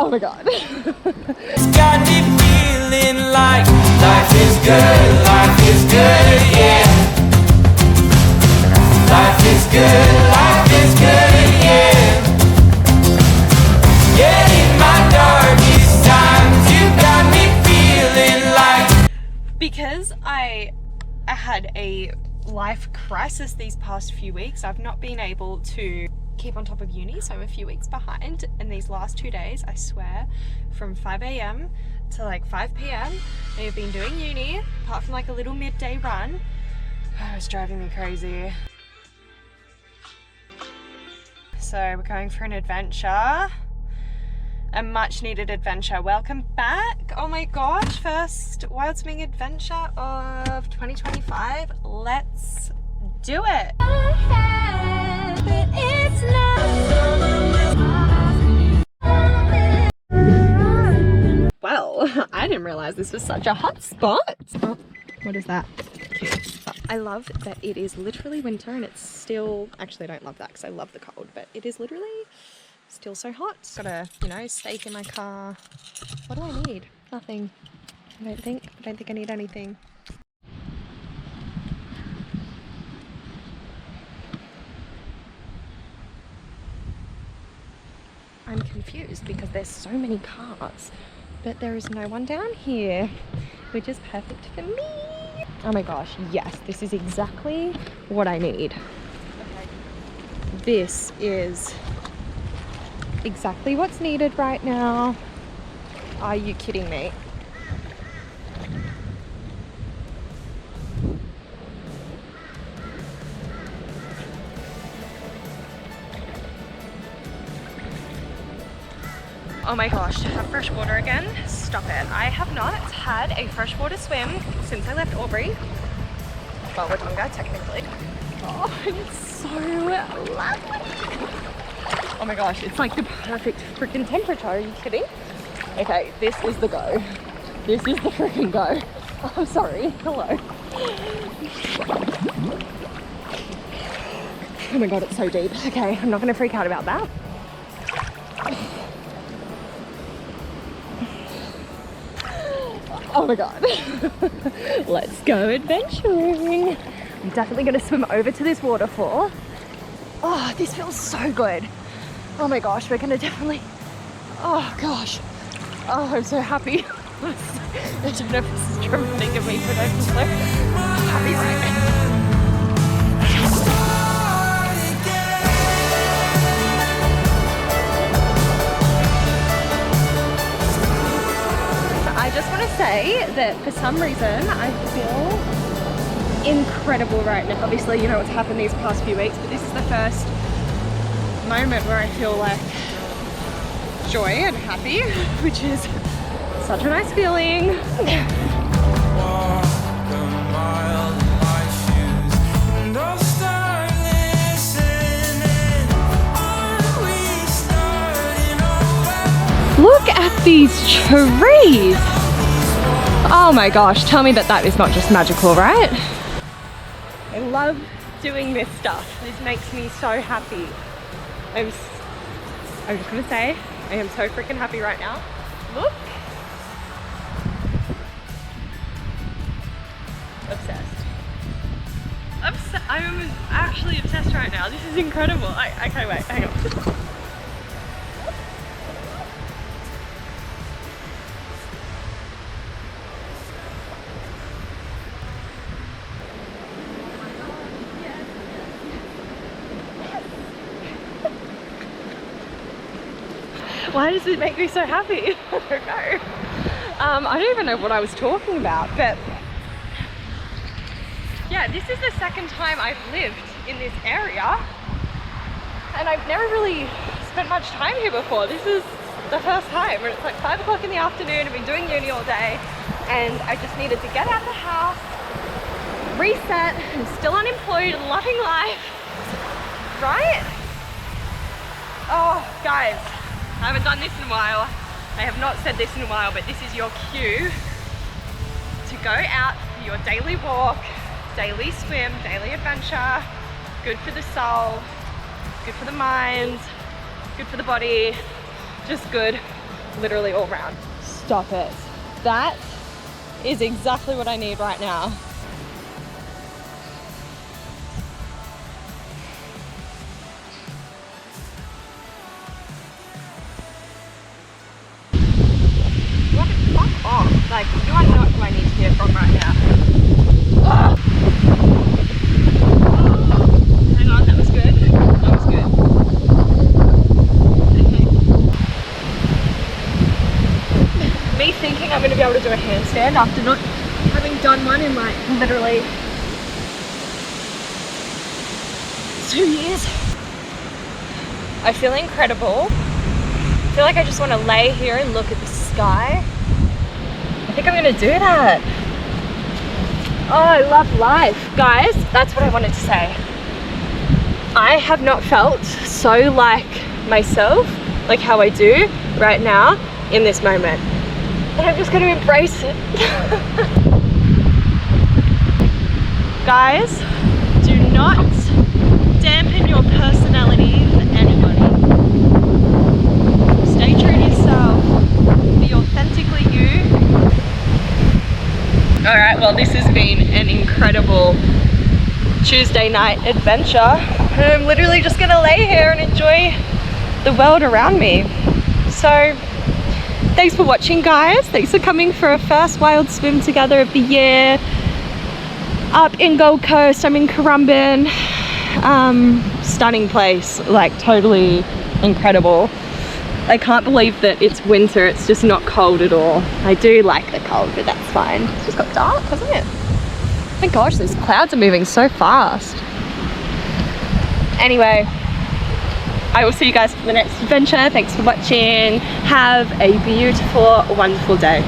Oh my god. It's got me feeling like life is good, yeah. Life is good, yeah. Yeah, in my darkest times, you got me feeling like. Because I had a life crisis these past few weeks, I've not been able to keep on top of uni, so I'm a few weeks behind. And these last 2 days, I swear, from 5 a.m. to like 5 p.m. I have been doing uni, apart from like a little midday run. Oh, it's driving me crazy. So we're going for an adventure, a much needed adventure. Welcome back. Oh my gosh, first Wild Swing adventure of 2025. Let's do it. Well, I didn't realize this was such a hot spot. Oh, what is that? I love that it is literally winter and it's still, actually I don't love that because I love the cold, but it is literally still so hot. Got a, you know, steak in my car. What do I need? Nothing. I don't think I need anything. I'm confused because there's so many cars, but there is no one down here, which is perfect for me. Oh my gosh, yes, this is exactly what I need. Okay. This is exactly what's needed right now. Are you kidding me? Oh my gosh, to have fresh water again? Stop it. I have not had a freshwater swim since I left Aubrey. Well, Wodonga, technically. Oh, it's so lovely. Oh my gosh, it's like the perfect freaking temperature. Are you kidding? Okay, this is the go. This is the freaking go. Oh, I'm sorry. Hello. Oh my god, it's so deep. Okay, I'm not going to freak out about that. Oh my god. Let's go adventuring. I'm definitely going to swim over to this waterfall. Oh, this feels so good. Oh my gosh, we're going to definitely... Oh gosh. Oh, I'm so happy. I don't know if this is dramatic of me, but I'm just so happy right now. I just want to say that for some reason I feel incredible right now. Obviously, you know what's happened these past few weeks, but this is the first moment where I feel like joy and happy, which is such a nice feeling. Look at these trees! Oh my gosh, tell me that that is not just magical, right? I love doing this stuff. This makes me so happy. I'm just gonna say, I am so freaking happy right now. Look! Obsessed. I'm actually obsessed right now. This is incredible. Okay, wait, hang on. Why does it make me so happy? I don't know. I don't even know what I was talking about, but yeah, this is the second time I've lived in this area and I've never really spent much time here before. This is the first time, and it's like 5 o'clock in the afternoon. I've been doing uni all day and I just needed to get out of the house, reset. I'm still unemployed, loving life, right? Oh, guys. I haven't done this in a while. I have not said this in a while, but this is your cue to go out for your daily walk, daily swim, daily adventure. Good for the soul, good for the mind, good for the body, just good literally all round. Stop it. That is exactly what I need right now. What? Fuck off. Like, you are not who I need to hear from right now. Ugh. Hang on, that was good. That was good. Okay. Me thinking I'm going to be able to do a handstand after not having done one in like literally 2 years. I feel incredible. I feel like I just want to lay here and look at the sky. I think I'm going to do that. Oh, I love life. Guys, that's what I wanted to say. I have not felt so like myself, like how I do right now in this moment. And I'm just going to embrace it. Guys, do not dampen your personality for anybody. Stay true to yourself. Be authentically you. Alright, well this has been an incredible Tuesday night adventure. I'm literally just gonna lay here and enjoy the world around me. So, thanks for watching, guys. Thanks for coming for our first wild swim together of the year. Up in Gold Coast, I'm in Currumbin. Stunning place, like totally incredible. I can't believe that it's winter, it's just not cold at all. I do like the cold, but that's fine. It's just got dark, hasn't it? Oh my gosh, these clouds are moving so fast. Anyway, I will see you guys for the next adventure. Thanks for watching. Have a beautiful, wonderful day.